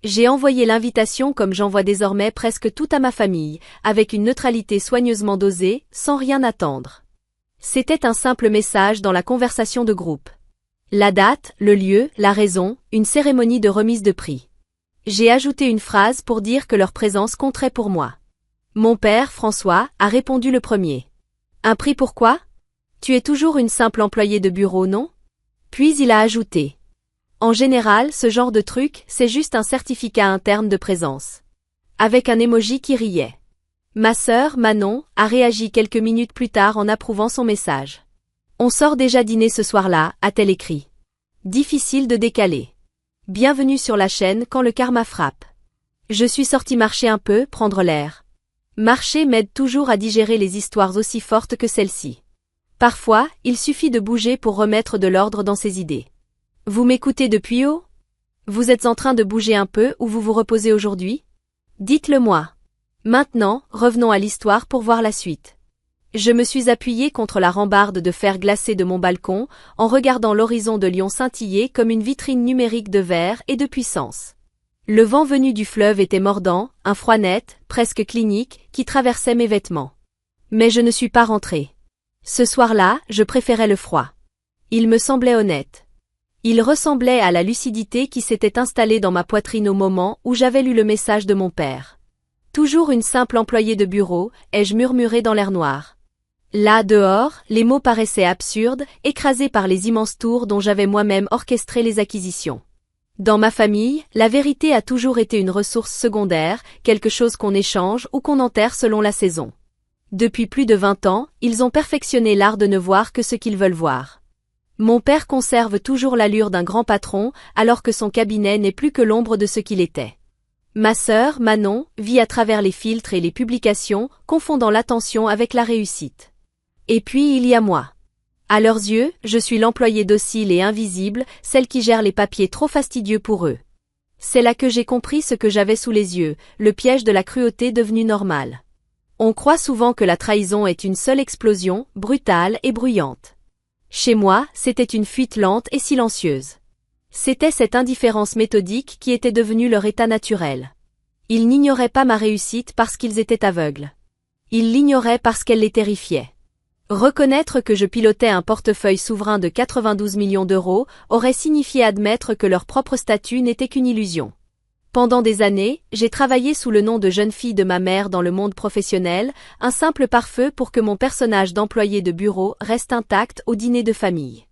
J'ai envoyé l'invitation comme j'envoie désormais presque tout à ma famille, avec une neutralité soigneusement dosée, sans rien attendre. C'était un simple message dans la conversation de groupe. La date, le lieu, la raison, une cérémonie de remise de prix. J'ai ajouté une phrase pour dire que leur présence compterait pour moi. Mon père, François, a répondu le premier. Un prix pourquoi? Tu es toujours une simple employée de bureau, non? Puis il a ajouté. En général, ce genre de truc, c'est juste un certificat interne de présence. Avec un emoji qui riait. Ma sœur, Manon, a réagi quelques minutes plus tard en approuvant son message. On sort déjà dîner ce soir-là, a-t-elle écrit. Difficile de décaler. Bienvenue sur la chaîne quand le karma frappe. Je suis sortie marcher un peu, prendre l'air. Marcher m'aide toujours à digérer les histoires aussi fortes que celle-ci. Parfois, il suffit de bouger pour remettre de l'ordre dans ses idées. Vous m'écoutez depuis haut? Vous êtes en train de bouger un peu ou vous vous reposez aujourd'hui? Dites-le moi. Maintenant, revenons à l'histoire pour voir la suite. Je me suis appuyée contre la rambarde de fer glacé de mon balcon, en regardant l'horizon de Lyon scintiller comme une vitrine numérique de verre et de puissance. Le vent venu du fleuve était mordant, un froid net, presque clinique, qui traversait mes vêtements. Mais je ne suis pas rentrée. Ce soir-là, je préférais le froid. Il me semblait honnête. Il ressemblait à la lucidité qui s'était installée dans ma poitrine au moment où j'avais lu le message de mon père. Toujours une simple employée de bureau, ai-je murmuré dans l'air noir. Là, dehors, les mots paraissaient absurdes, écrasés par les immenses tours dont j'avais moi-même orchestré les acquisitions. Dans ma famille, la vérité a toujours été une ressource secondaire, quelque chose qu'on échange ou qu'on enterre selon la saison. Depuis plus de 20 ans, ils ont perfectionné l'art de ne voir que ce qu'ils veulent voir. Mon père conserve toujours l'allure d'un grand patron, alors que son cabinet n'est plus que l'ombre de ce qu'il était. Ma sœur, Manon, vit à travers les filtres et les publications, confondant l'attention avec la réussite. Et puis il y a moi. À leurs yeux, je suis l'employée docile et invisible, celle qui gère les papiers trop fastidieux pour eux. C'est là que j'ai compris ce que j'avais sous les yeux, le piège de la cruauté devenue normale. On croit souvent que la trahison est une seule explosion, brutale et bruyante. Chez moi, c'était une fuite lente et silencieuse. C'était cette indifférence méthodique qui était devenue leur état naturel. Ils n'ignoraient pas ma réussite parce qu'ils étaient aveugles. Ils l'ignoraient parce qu'elle les terrifiait. Reconnaître que je pilotais un portefeuille souverain de 92 millions d'euros aurait signifié admettre que leur propre statut n'était qu'une illusion. Pendant des années, j'ai travaillé sous le nom de jeune fille de ma mère dans le monde professionnel, un simple pare-feu pour que mon personnage d'employé de bureau reste intact au dîner de famille.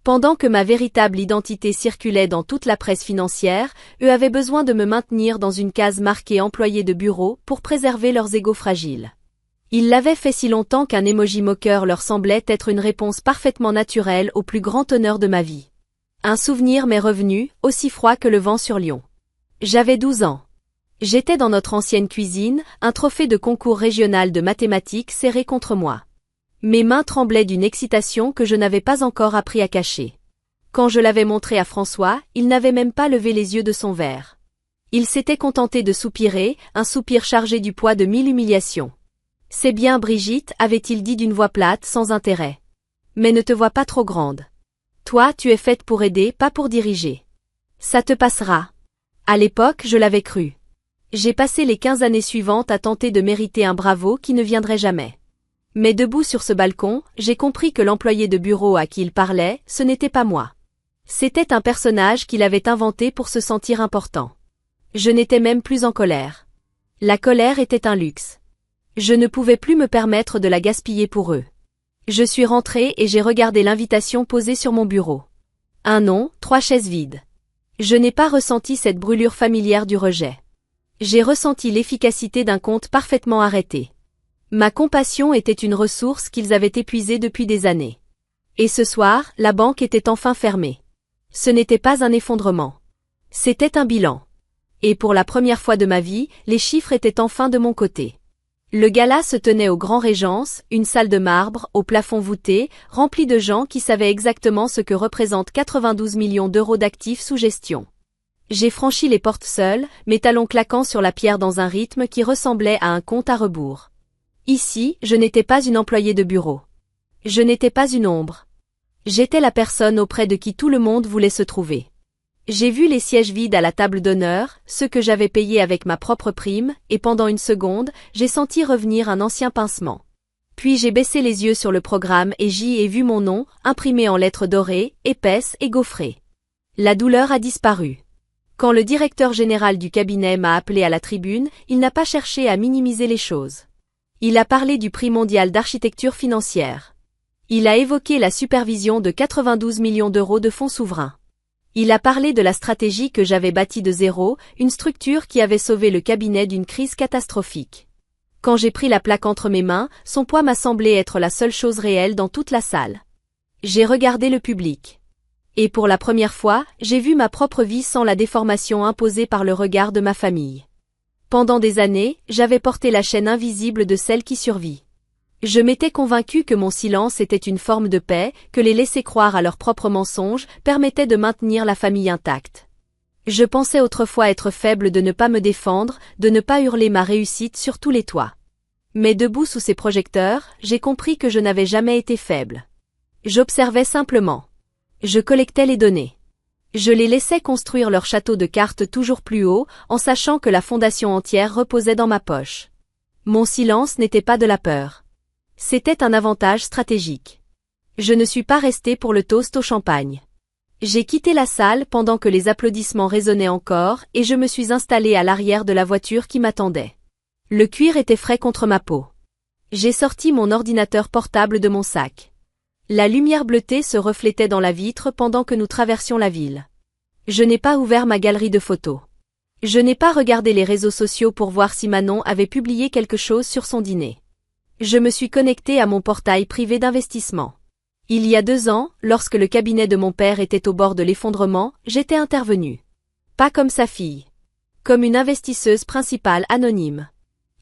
Pendant que ma véritable identité circulait dans toute la presse financière, eux avaient besoin de me maintenir dans une case marquée employé de bureau pour préserver leurs égos fragiles. Ils l'avaient fait si longtemps qu'un emoji moqueur leur semblait être une réponse parfaitement naturelle au plus grand honneur de ma vie. Un souvenir m'est revenu, aussi froid que le vent sur Lyon. J'avais 12 ans. J'étais dans notre ancienne cuisine, un trophée de concours régional de mathématiques serré contre moi. Mes mains tremblaient d'une excitation que je n'avais pas encore appris à cacher. Quand je l'avais montré à François, il n'avait même pas levé les yeux de son verre. Il s'était contenté de soupirer, un soupir chargé du poids de 1000 humiliations. C'est bien Brigitte, avait-il dit d'une voix plate, sans intérêt. Mais ne te vois pas trop grande. Toi, tu es faite pour aider, pas pour diriger. Ça te passera. À l'époque, je l'avais cru. J'ai passé les 15 années suivantes à tenter de mériter un bravo qui ne viendrait jamais. Mais debout sur ce balcon, j'ai compris que l'employé de bureau à qui il parlait, ce n'était pas moi. C'était un personnage qu'il avait inventé pour se sentir important. Je n'étais même plus en colère. La colère était un luxe. Je ne pouvais plus me permettre de la gaspiller pour eux. Je suis rentrée et j'ai regardé l'invitation posée sur mon bureau. Un nom, 3 chaises vides. Je n'ai pas ressenti cette brûlure familière du rejet. J'ai ressenti l'efficacité d'un compte parfaitement arrêté. Ma compassion était une ressource qu'ils avaient épuisée depuis des années. Et ce soir, la banque était enfin fermée. Ce n'était pas un effondrement. C'était un bilan. Et pour la première fois de ma vie, les chiffres étaient enfin de mon côté. Le gala se tenait au Grand Régence, une salle de marbre, au plafond voûté, remplie de gens qui savaient exactement ce que représentent 92 millions d'euros d'actifs sous gestion. J'ai franchi les portes seul, mes talons claquant sur la pierre dans un rythme qui ressemblait à un compte à rebours. Ici, je n'étais pas une employée de bureau. Je n'étais pas une ombre. J'étais la personne auprès de qui tout le monde voulait se trouver. J'ai vu les sièges vides à la table d'honneur, ceux que j'avais payés avec ma propre prime, et pendant une seconde, j'ai senti revenir un ancien pincement. Puis j'ai baissé les yeux sur le programme et j'y ai vu mon nom, imprimé en lettres dorées, épaisses et gaufrées. La douleur a disparu. Quand le directeur général du cabinet m'a appelé à la tribune, il n'a pas cherché à minimiser les choses. Il a parlé du prix mondial d'architecture financière. Il a évoqué la supervision de 92 millions d'euros de fonds souverains. Il a parlé de la stratégie que j'avais bâtie de zéro, une structure qui avait sauvé le cabinet d'une crise catastrophique. Quand j'ai pris la plaque entre mes mains, son poids m'a semblé être la seule chose réelle dans toute la salle. J'ai regardé le public. Et pour la première fois, j'ai vu ma propre vie sans la déformation imposée par le regard de ma famille. Pendant des années, j'avais porté la chaîne invisible de celle qui survit. Je m'étais convaincu que mon silence était une forme de paix, que les laisser croire à leurs propres mensonges permettait de maintenir la famille intacte. Je pensais autrefois être faible de ne pas me défendre, de ne pas hurler ma réussite sur tous les toits. Mais debout sous ces projecteurs, j'ai compris que je n'avais jamais été faible. J'observais simplement. Je collectais les données. Je les laissais construire leur château de cartes toujours plus haut, en sachant que la fondation entière reposait dans ma poche. Mon silence n'était pas de la peur. C'était un avantage stratégique. Je ne suis pas resté pour le toast au champagne. J'ai quitté la salle pendant que les applaudissements résonnaient encore et je me suis installé à l'arrière de la voiture qui m'attendait. Le cuir était frais contre ma peau. J'ai sorti mon ordinateur portable de mon sac. La lumière bleutée se reflétait dans la vitre pendant que nous traversions la ville. Je n'ai pas ouvert ma galerie de photos. Je n'ai pas regardé les réseaux sociaux pour voir si Manon avait publié quelque chose sur son dîner. Je me suis connecté à mon portail privé d'investissement. Il y a 2 ans, lorsque le cabinet de mon père était au bord de l'effondrement, j'étais intervenue. Pas comme sa fille. Comme une investisseuse principale anonyme.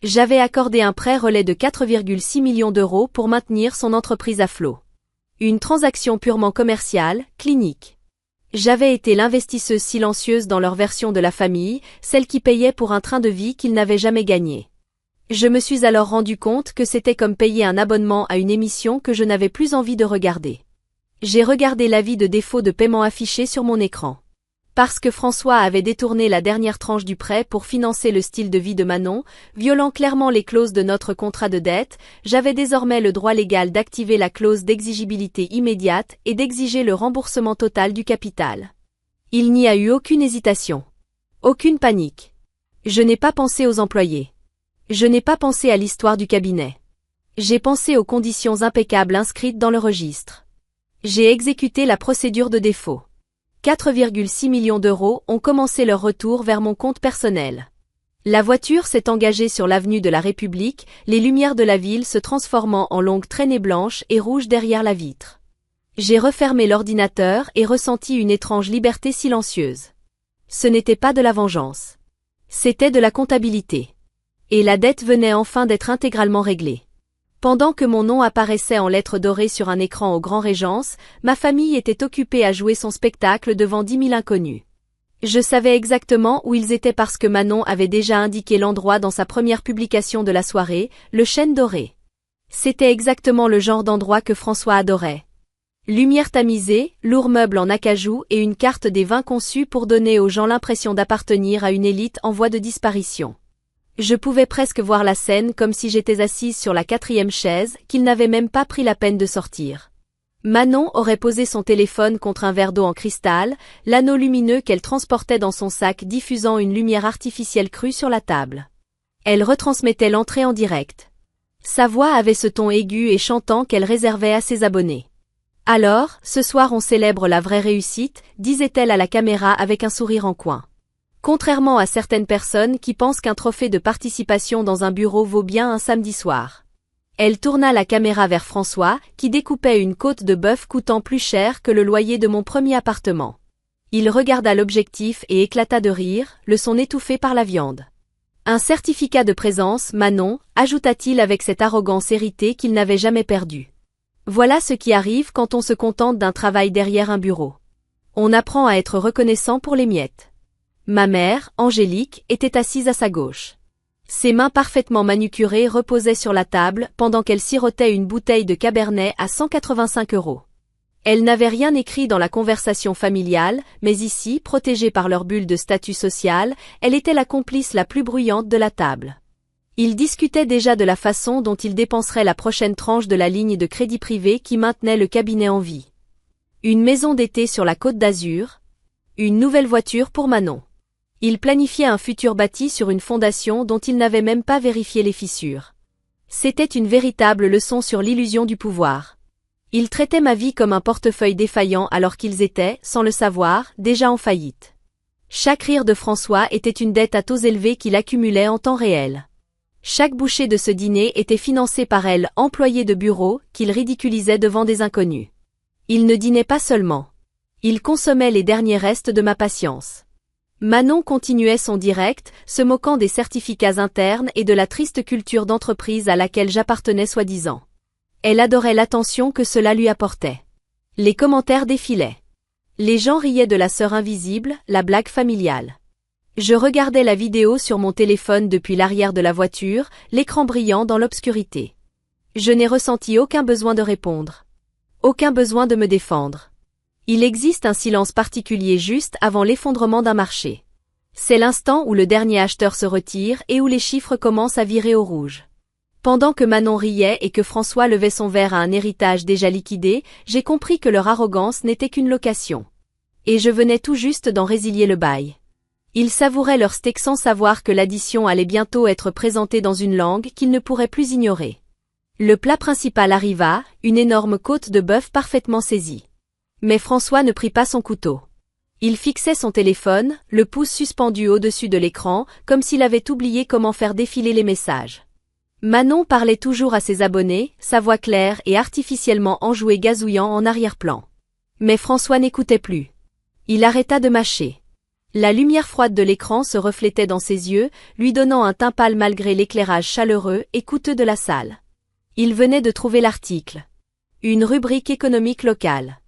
J'avais accordé un prêt relais de 4,6 millions d'euros pour maintenir son entreprise à flot. Une transaction purement commerciale, clinique. J'avais été l'investisseuse silencieuse dans leur version de la famille, celle qui payait pour un train de vie qu'ils n'avaient jamais gagné. Je me suis alors rendu compte que c'était comme payer un abonnement à une émission que je n'avais plus envie de regarder. J'ai regardé l'avis de défaut de paiement affiché sur mon écran. Parce que François avait détourné la dernière tranche du prêt pour financer le style de vie de Manon, violant clairement les clauses de notre contrat de dette, j'avais désormais le droit légal d'activer la clause d'exigibilité immédiate et d'exiger le remboursement total du capital. Il n'y a eu aucune hésitation. Aucune panique. Je n'ai pas pensé aux employés. Je n'ai pas pensé à l'histoire du cabinet. J'ai pensé aux conditions impeccables inscrites dans le registre. J'ai exécuté la procédure de défaut. 4,6 millions d'euros ont commencé leur retour vers mon compte personnel. La voiture s'est engagée sur l'avenue de la République, les lumières de la ville se transformant en longues traînées blanches et rouges derrière la vitre. J'ai refermé l'ordinateur et ressenti une étrange liberté silencieuse. Ce n'était pas de la vengeance. C'était de la comptabilité. Et la dette venait enfin d'être intégralement réglée. Pendant que mon nom apparaissait en lettres dorées sur un écran au Grand Régence, ma famille était occupée à jouer son spectacle devant 10 000 inconnus. Je savais exactement où ils étaient parce que Manon avait déjà indiqué l'endroit dans sa première publication de la soirée, le chêne doré. C'était exactement le genre d'endroit que François adorait. Lumière tamisée, lourds meubles en acajou et une carte des vins conçue pour donner aux gens l'impression d'appartenir à une élite en voie de disparition. Je pouvais presque voir la scène comme si j'étais assise sur la 4e chaise, qu'ils n'avaient même pas pris la peine de sortir. Manon aurait posé son téléphone contre un verre d'eau en cristal, l'anneau lumineux qu'elle transportait dans son sac diffusant une lumière artificielle crue sur la table. Elle retransmettait l'entrée en direct. Sa voix avait ce ton aigu et chantant qu'elle réservait à ses abonnés. Alors, ce soir on célèbre la vraie réussite, disait-elle à la caméra avec un sourire en coin. Contrairement à certaines personnes qui pensent qu'un trophée de participation dans un bureau vaut bien un samedi soir. Elle tourna la caméra vers François, qui découpait une côte de bœuf coûtant plus cher que le loyer de mon premier appartement. Il regarda l'objectif et éclata de rire, le son étouffé par la viande. Un certificat de présence, Manon, ajouta-t-il avec cette arrogance héritée qu'il n'avait jamais perdue. Voilà ce qui arrive quand on se contente d'un travail derrière un bureau. On apprend à être reconnaissant pour les miettes. Ma mère, Angélique, était assise à sa gauche. Ses mains parfaitement manucurées reposaient sur la table pendant qu'elle sirotait une bouteille de Cabernet à 185 €. Elle n'avait rien écrit dans la conversation familiale, mais ici, protégée par leur bulle de statut social, elle était la complice la plus bruyante de la table. Ils discutaient déjà de la façon dont ils dépenseraient la prochaine tranche de la ligne de crédit privé qui maintenait le cabinet en vie. Une maison d'été sur la Côte d'Azur. Une nouvelle voiture pour Manon. Ils planifiaient un futur bâti sur une fondation dont ils n'avaient même pas vérifié les fissures. C'était une véritable leçon sur l'illusion du pouvoir. Ils traitaient ma vie comme un portefeuille défaillant alors qu'ils étaient, sans le savoir, déjà en faillite. Chaque rire de François était une dette à taux élevés qu'il accumulait en temps réel. Chaque bouchée de ce dîner était financée par elle, employée de bureau, qu'il ridiculisait devant des inconnus. Il ne dînait pas seulement. Il consommait les derniers restes de ma patience. Manon continuait son direct, se moquant des certificats internes et de la triste culture d'entreprise à laquelle j'appartenais soi-disant. Elle adorait l'attention que cela lui apportait. Les commentaires défilaient. Les gens riaient de la sœur invisible, la blague familiale. Je regardais la vidéo sur mon téléphone depuis l'arrière de la voiture, l'écran brillant dans l'obscurité. Je n'ai ressenti aucun besoin de répondre. Aucun besoin de me défendre. Il existe un silence particulier juste avant l'effondrement d'un marché. C'est l'instant où le dernier acheteur se retire et où les chiffres commencent à virer au rouge. Pendant que Manon riait et que François levait son verre à un héritage déjà liquidé, j'ai compris que leur arrogance n'était qu'une location. Et je venais tout juste d'en résilier le bail. Ils savouraient leur steak sans savoir que l'addition allait bientôt être présentée dans une langue qu'ils ne pourraient plus ignorer. Le plat principal arriva, une énorme côte de bœuf parfaitement saisie. Mais François ne prit pas son couteau. Il fixait son téléphone, le pouce suspendu au-dessus de l'écran, comme s'il avait oublié comment faire défiler les messages. Manon parlait toujours à ses abonnés, sa voix claire et artificiellement enjouée gazouillant en arrière-plan. Mais François n'écoutait plus. Il arrêta de mâcher. La lumière froide de l'écran se reflétait dans ses yeux, lui donnant un teint pâle malgré l'éclairage chaleureux et coûteux de la salle. Il venait de trouver l'article. Une rubrique économique locale.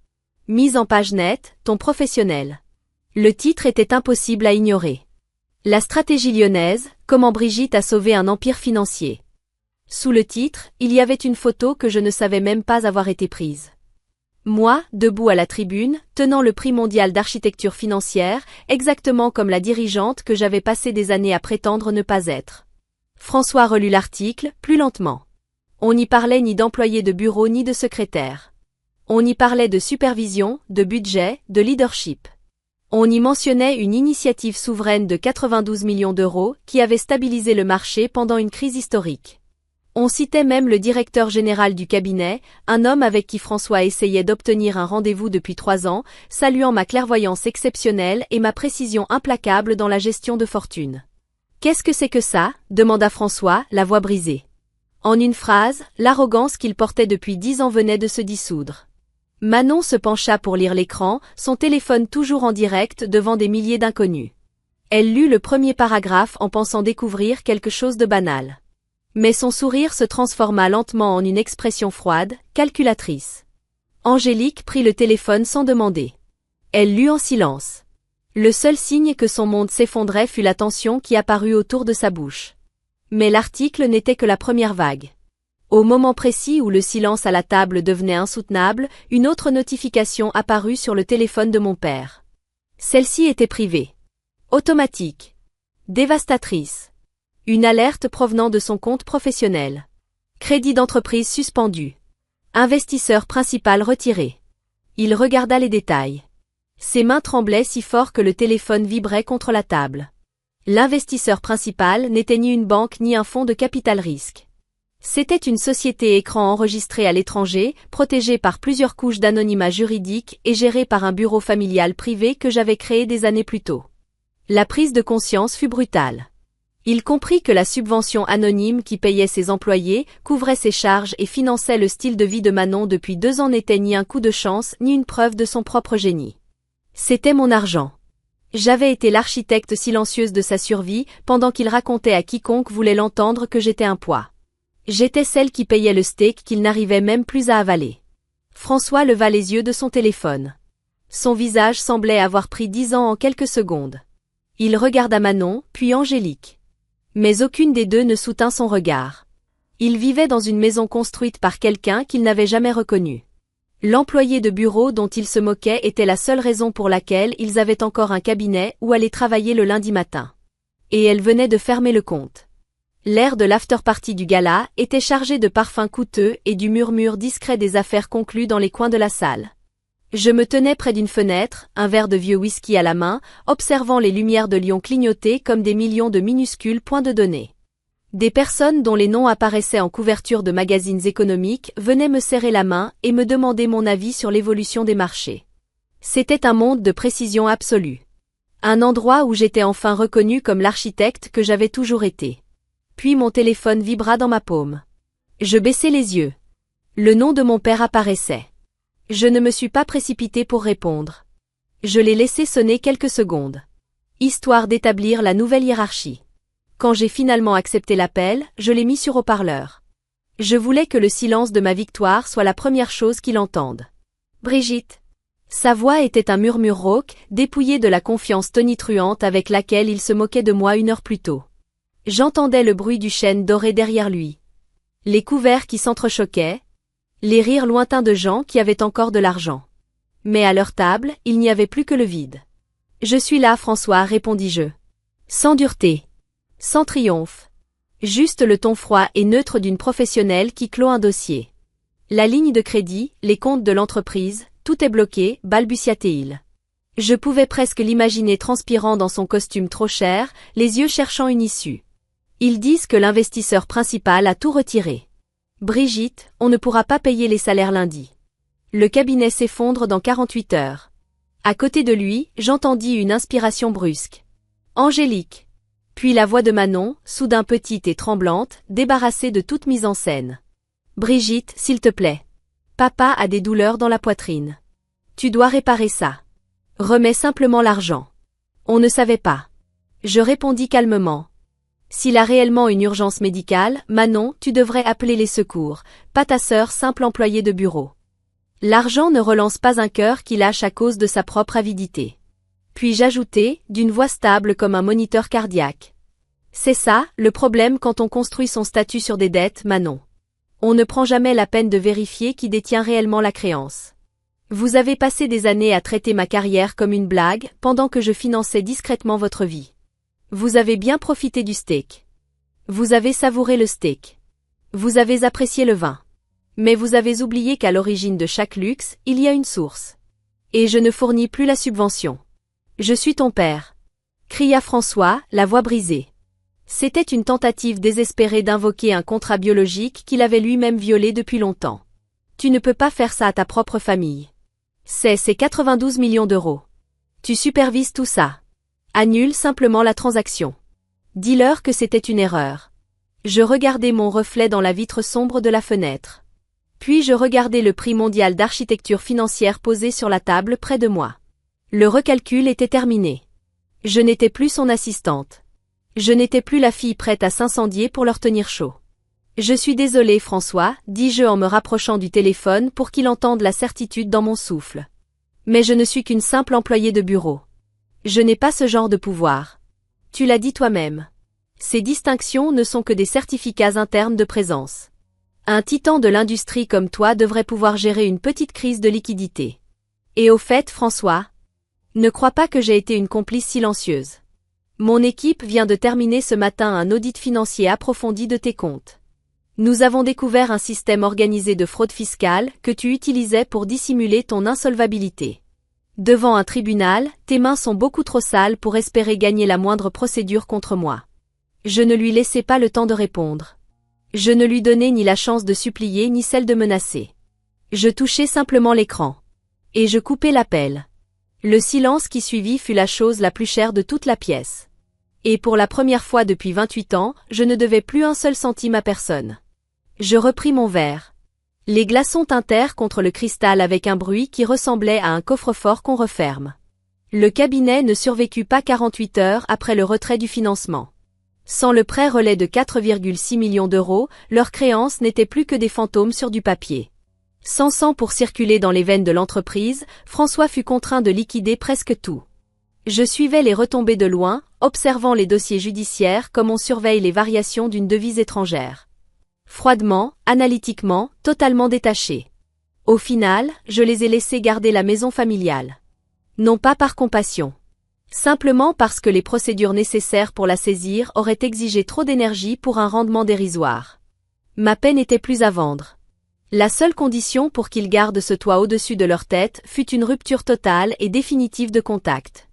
Mise en page nette, ton professionnel. Le titre était impossible à ignorer. La stratégie lyonnaise, comment Brigitte a sauvé un empire financier. Sous le titre, il y avait une photo que je ne savais même pas avoir été prise. Moi, debout à la tribune, tenant le prix mondial d'architecture financière, exactement comme la dirigeante que j'avais passé des années à prétendre ne pas être. François relut l'article, plus lentement. On n'y parlait ni d'employés de bureau ni de secrétaire. On y parlait de supervision, de budget, de leadership. On y mentionnait une initiative souveraine de 92 millions d'euros qui avait stabilisé le marché pendant une crise historique. On citait même le directeur général du cabinet, un homme avec qui François essayait d'obtenir un rendez-vous depuis 3 ans, saluant ma clairvoyance exceptionnelle et ma précision implacable dans la gestion de fortune. « Qu'est-ce que c'est que ça ?» demanda François, la voix brisée. En une phrase, l'arrogance qu'il portait depuis 10 ans venait de se dissoudre. Manon se pencha pour lire l'écran, son téléphone toujours en direct devant des milliers d'inconnus. Elle lut le premier paragraphe en pensant découvrir quelque chose de banal. Mais son sourire se transforma lentement en une expression froide, calculatrice. Angélique prit le téléphone sans demander. Elle lut en silence. Le seul signe que son monde s'effondrait fut la tension qui apparut autour de sa bouche. Mais l'article n'était que la première vague. Au moment précis où le silence à la table devenait insoutenable, une autre notification apparut sur le téléphone de mon père. Celle-ci était privée. Automatique. Dévastatrice. Une alerte provenant de son compte professionnel. Crédit d'entreprise suspendu. Investisseur principal retiré. Il regarda les détails. Ses mains tremblaient si fort que le téléphone vibrait contre la table. L'investisseur principal n'était ni une banque ni un fonds de capital risque. C'était une société écran enregistrée à l'étranger, protégée par plusieurs couches d'anonymat juridique et gérée par un bureau familial privé que j'avais créé des années plus tôt. La prise de conscience fut brutale. Il comprit que la subvention anonyme qui payait ses employés, couvrait ses charges et finançait le style de vie de Manon depuis 2 ans n'était ni un coup de chance ni une preuve de son propre génie. C'était mon argent. J'avais été l'architecte silencieuse de sa survie, pendant qu'il racontait à quiconque voulait l'entendre que j'étais un poids. J'étais celle qui payait le steak qu'il n'arrivait même plus à avaler. François leva les yeux de son téléphone. Son visage semblait avoir pris 10 ans en quelques secondes. Il regarda Manon, puis Angélique. Mais aucune des deux ne soutint son regard. Il vivait dans une maison construite par quelqu'un qu'il n'avait jamais reconnu. L'employé de bureau dont ils se moquaient était la seule raison pour laquelle ils avaient encore un cabinet où aller travailler le lundi matin. Et elle venait de fermer le compte. L'air de l'after-party du gala était chargé de parfums coûteux et du murmure discret des affaires conclues dans les coins de la salle. Je me tenais près d'une fenêtre, un verre de vieux whisky à la main, observant les lumières de Lyon clignoter comme des millions de minuscules points de données. Des personnes dont les noms apparaissaient en couverture de magazines économiques venaient me serrer la main et me demander mon avis sur l'évolution des marchés. C'était un monde de précision absolue. Un endroit où j'étais enfin reconnu comme l'architecte que j'avais toujours été. Puis mon téléphone vibra dans ma paume. Je baissai les yeux. Le nom de mon père apparaissait. Je ne me suis pas précipité pour répondre. Je l'ai laissé sonner quelques secondes. Histoire d'établir la nouvelle hiérarchie. Quand j'ai finalement accepté l'appel, je l'ai mis sur haut-parleur. Je voulais que le silence de ma victoire soit la première chose qu'il entende. Brigitte. Sa voix était un murmure rauque, dépouillé de la confiance tonitruante avec laquelle il se moquait de moi 1 heure plus tôt. J'entendais le bruit du chêne doré derrière lui. Les couverts qui s'entrechoquaient. Les rires lointains de gens qui avaient encore de l'argent. Mais à leur table, il n'y avait plus que le vide. Je suis là, François, répondis-je. Sans dureté. Sans triomphe. Juste le ton froid et neutre d'une professionnelle qui clôt un dossier. La ligne de crédit, les comptes de l'entreprise, tout est bloqué, balbutia-t-il. Je pouvais presque l'imaginer transpirant dans son costume trop cher, les yeux cherchant une issue. Ils disent que l'investisseur principal a tout retiré. Brigitte, on ne pourra pas payer les salaires lundi. Le cabinet s'effondre dans 48 heures. À côté de lui, j'entendis une inspiration brusque. Angélique. Puis la voix de Manon, soudain petite et tremblante, débarrassée de toute mise en scène. Brigitte, s'il te plaît. Papa a des douleurs dans la poitrine. Tu dois réparer ça. Remets simplement l'argent. On ne savait pas. Je répondis calmement. S'il a réellement une urgence médicale, Manon, tu devrais appeler les secours, pas ta sœur simple employée de bureau. L'argent ne relance pas un cœur qui lâche à cause de sa propre avidité. Puis j'ajoutai, d'une voix stable comme un moniteur cardiaque. C'est ça, le problème quand on construit son statut sur des dettes, Manon. On ne prend jamais la peine de vérifier qui détient réellement la créance. Vous avez passé des années à traiter ma carrière comme une blague, pendant que je finançais discrètement votre vie. Vous avez bien profité du steak. Vous avez savouré le steak. Vous avez apprécié le vin. Mais vous avez oublié qu'à l'origine de chaque luxe, il y a une source. Et je ne fournis plus la subvention. Je suis ton père. Cria François, la voix brisée. C'était une tentative désespérée d'invoquer un contrat biologique qu'il avait lui-même violé depuis longtemps. Tu ne peux pas faire ça à ta propre famille. C'est 92 millions d'euros. Tu supervises tout ça. Annule simplement la transaction. Dis-leur que c'était une erreur. Je regardais mon reflet dans la vitre sombre de la fenêtre. Puis je regardais le prix mondial d'architecture financière posé sur la table près de moi. Le recalcul était terminé. Je n'étais plus son assistante. Je n'étais plus la fille prête à s'incendier pour leur tenir chaud. Je suis désolé, François, dis-je en me rapprochant du téléphone pour qu'il entende la certitude dans mon souffle. Mais je ne suis qu'une simple employée de bureau. Je n'ai pas ce genre de pouvoir. Tu l'as dit toi-même. Ces distinctions ne sont que des certificats internes de présence. Un titan de l'industrie comme toi devrait pouvoir gérer une petite crise de liquidité. Et au fait, François, ne crois pas que j'ai été une complice silencieuse. Mon équipe vient de terminer ce matin un audit financier approfondi de tes comptes. Nous avons découvert un système organisé de fraude fiscale que tu utilisais pour dissimuler ton insolvabilité. Devant un tribunal, tes mains sont beaucoup trop sales pour espérer gagner la moindre procédure contre moi. Je ne lui laissai pas le temps de répondre. Je ne lui donnai ni la chance de supplier ni celle de menacer. Je touchai simplement l'écran. Et je coupai l'appel. Le silence qui suivit fut la chose la plus chère de toute la pièce. Et pour la première fois depuis 28 ans, je ne devais plus un seul centime à personne. Je repris mon verre. Les glaçons tintèrent contre le cristal avec un bruit qui ressemblait à un coffre-fort qu'on referme. Le cabinet ne survécut pas 48 heures après le retrait du financement. Sans le prêt relais de 4,6 millions d'euros, leurs créances n'étaient plus que des fantômes sur du papier. Sans sang pour circuler dans les veines de l'entreprise, François fut contraint de liquider presque tout. Je suivais les retombées de loin, observant les dossiers judiciaires comme on surveille les variations d'une devise étrangère. Froidement, analytiquement, totalement détaché. Au final, je les ai laissés garder la maison familiale. Non pas par compassion. Simplement parce que les procédures nécessaires pour la saisir auraient exigé trop d'énergie pour un rendement dérisoire. Ma paix n'était plus à vendre. La seule condition pour qu'ils gardent ce toit au-dessus de leur tête fut une rupture totale et définitive de contact.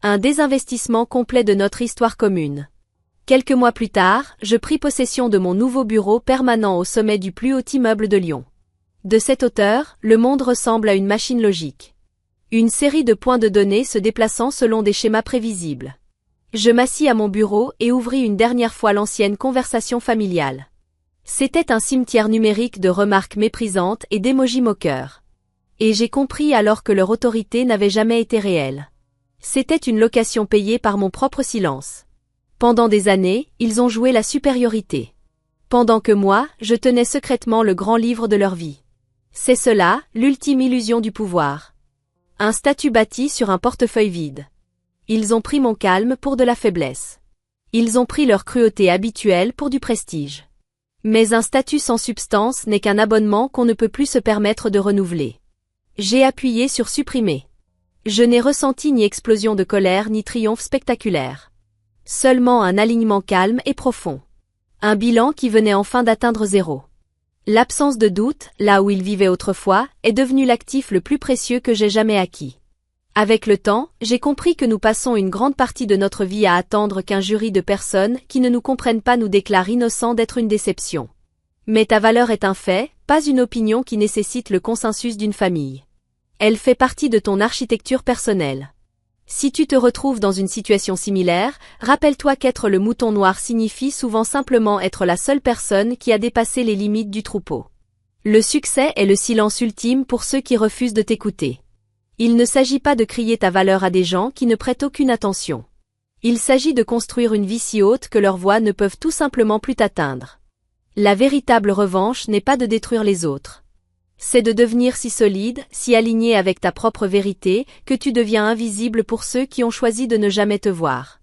Un désinvestissement complet de notre histoire commune. Quelques mois plus tard, je pris possession de mon nouveau bureau permanent au sommet du plus haut immeuble de Lyon. De cette hauteur, le monde ressemble à une machine logique. Une série de points de données se déplaçant selon des schémas prévisibles. Je m'assis à mon bureau et ouvris une dernière fois l'ancienne conversation familiale. C'était un cimetière numérique de remarques méprisantes et d'émojis moqueurs. Et j'ai compris alors que leur autorité n'avait jamais été réelle. C'était une location payée par mon propre silence. Pendant des années, ils ont joué la supériorité. Pendant que moi, je tenais secrètement le grand livre de leur vie. C'est cela, l'ultime illusion du pouvoir. Un statut bâti sur un portefeuille vide. Ils ont pris mon calme pour de la faiblesse. Ils ont pris leur cruauté habituelle pour du prestige. Mais un statut sans substance n'est qu'un abonnement qu'on ne peut plus se permettre de renouveler. J'ai appuyé sur supprimer. Je n'ai ressenti ni explosion de colère ni triomphe spectaculaire. Seulement un alignement calme et profond. Un bilan qui venait enfin d'atteindre 0. L'absence de doute, là où il vivait autrefois, est devenu l'actif le plus précieux que j'ai jamais acquis. Avec le temps, j'ai compris que nous passons une grande partie de notre vie à attendre qu'un jury de personnes qui ne nous comprennent pas nous déclare innocents d'être une déception. Mais ta valeur est un fait, pas une opinion qui nécessite le consensus d'une famille. Elle fait partie de ton architecture personnelle. Si tu te retrouves dans une situation similaire, rappelle-toi qu'être le mouton noir signifie souvent simplement être la seule personne qui a dépassé les limites du troupeau. Le succès est le silence ultime pour ceux qui refusent de t'écouter. Il ne s'agit pas de crier ta valeur à des gens qui ne prêtent aucune attention. Il s'agit de construire une vie si haute que leurs voix ne peuvent tout simplement plus t'atteindre. La véritable revanche n'est pas de détruire les autres. C'est de devenir si solide, si aligné avec ta propre vérité, que tu deviens invisible pour ceux qui ont choisi de ne jamais te voir.